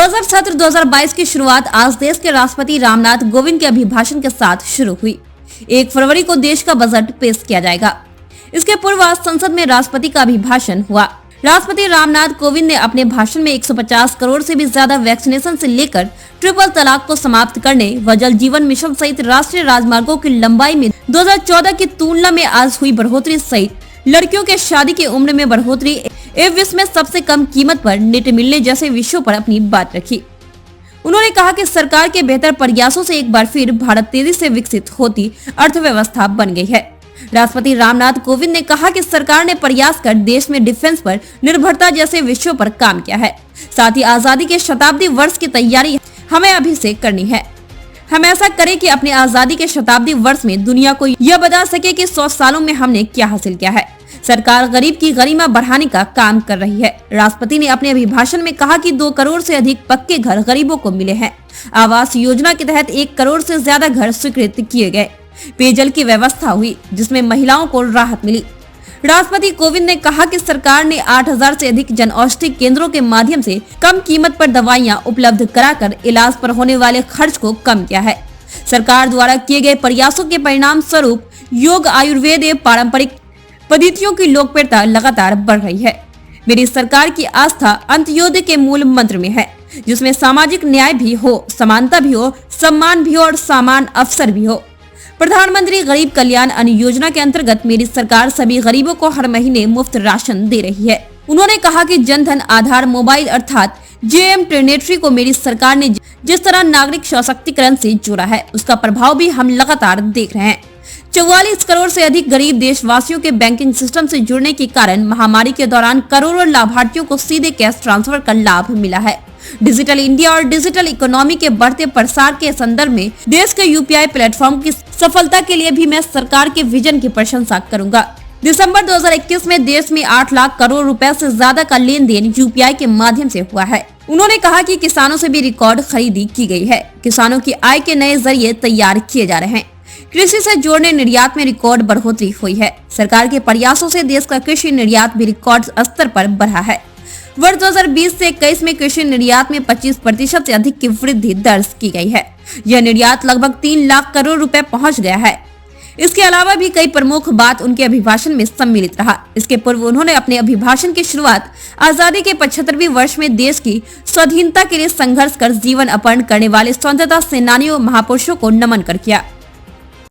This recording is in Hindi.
बजट सत्र 2022 की शुरुआत आज देश के राष्ट्रपति रामनाथ कोविंद के अभिभाषण के साथ शुरू हुई। 1 फरवरी को देश का बजट पेश किया जाएगा। इसके पूर्व आज संसद में राष्ट्रपति का अभिभाषण हुआ। राष्ट्रपति रामनाथ कोविंद ने अपने भाषण में 150 करोड़ से भी ज्यादा वैक्सीनेशन से लेकर ट्रिपल तलाक को समाप्त करने व जल जीवन मिशन सहित राष्ट्रीय राजमार्गों की लंबाई में 2014 की तुलना में आज हुई बढ़ोतरी सहित लड़कियों के शादी की उम्र में बढ़ोतरी एवं विश्व में सबसे कम कीमत पर नेट मिलने जैसे विषयों पर अपनी बात रखी। उन्होंने कहा कि सरकार के बेहतर प्रयासों से एक बार फिर भारत तेजी से विकसित होती अर्थव्यवस्था बन गई है। राष्ट्रपति रामनाथ कोविंद ने कहा कि सरकार ने प्रयास कर देश में डिफेंस पर निर्भरता जैसे विषयों पर काम किया है। साथ ही आजादी के शताब्दी वर्ष की तैयारी हमें अभी से करनी है। हम ऐसा करें कि अपने आजादी के शताब्दी वर्ष में दुनिया को यह बता सके कि 100 सालों में हमने क्या हासिल किया है। सरकार गरीब की गरिमा बढ़ाने का काम कर रही है। राष्ट्रपति ने अपने अभिभाषण में कहा कि 2 करोड़ से अधिक पक्के घर गरीबों को मिले हैं। आवास योजना के तहत 1 करोड़ से ज्यादा घर स्वीकृत किए गए। पेयजल की व्यवस्था हुई जिसमें महिलाओं को राहत मिली। राष्ट्रपति कोविंद ने कहा कि सरकार ने 8000 से अधिक जन औषधि केंद्रों के माध्यम से कम कीमत पर दवाइयां उपलब्ध कराकर इलाज पर होने वाले खर्च को कम किया है। सरकार द्वारा किए गए प्रयासों के परिणाम स्वरूप योग, आयुर्वेद एवं पारंपरिक पद्धतियों की लोकप्रियता लगातार बढ़ रही है। मेरी सरकार की आस्था अंत्योदय के मूल मंत्र में है, जिसमें सामाजिक न्याय भी हो, समानता भी हो, सम्मान भी हो और समान अवसर भी हो। प्रधानमंत्री गरीब कल्याण अन्न योजना के अंतर्गत मेरी सरकार सभी गरीबों को हर महीने मुफ्त राशन दे रही है। उन्होंने कहा कि जनधन आधार मोबाइल अर्थात JM ट्रिनेटरी को मेरी सरकार ने जिस तरह नागरिक सशक्तिकरण से जोड़ा है, उसका प्रभाव भी हम लगातार देख रहे हैं। 44 करोड़ से अधिक गरीब देशवासियों के बैंकिंग सिस्टम से जुड़ने के कारण महामारी के दौरान करोड़ों लाभार्थियों को सीधे कैश ट्रांसफर का लाभ मिला है। डिजिटल इंडिया और डिजिटल इकोनॉमी के बढ़ते प्रसार के संदर्भ में देश के UPI प्लेटफॉर्म की सफलता के लिए भी मैं सरकार के विजन की प्रशंसा करूंगा। दिसंबर 2021 में देश में 8 लाख करोड़ रुपए से ज्यादा का लेन देन UPI के माध्यम से हुआ है। उन्होंने कहा कि किसानों से भी रिकॉर्ड खरीदी की गई है। किसानों की आय के नए जरिए तैयार किए जा रहे हैं। कृषि से जोड़ने निर्यात में रिकॉर्ड बढ़ोतरी हुई है। सरकार के प्रयासों से देश का कृषि निर्यात भी रिकॉर्ड स्तर पर बढ़ा है। वर्ष 2020 से 21 में कृषि निर्यात में 25% से अधिक की वृद्धि दर्ज की गई है। यह निर्यात लगभग 3 लाख करोड़ रुपए पहुंच गया है। इसके अलावा भी कई प्रमुख बात उनके अभिभाषण में सम्मिलित रहा। इसके पूर्व उन्होंने अपने अभिभाषण की शुरुआत आजादी के 75वें वर्ष में देश की स्वाधीनता के लिए संघर्ष कर जीवन अर्पण करने वाले स्वतंत्रता सेनानियों महापुरुषों को नमन कर किया।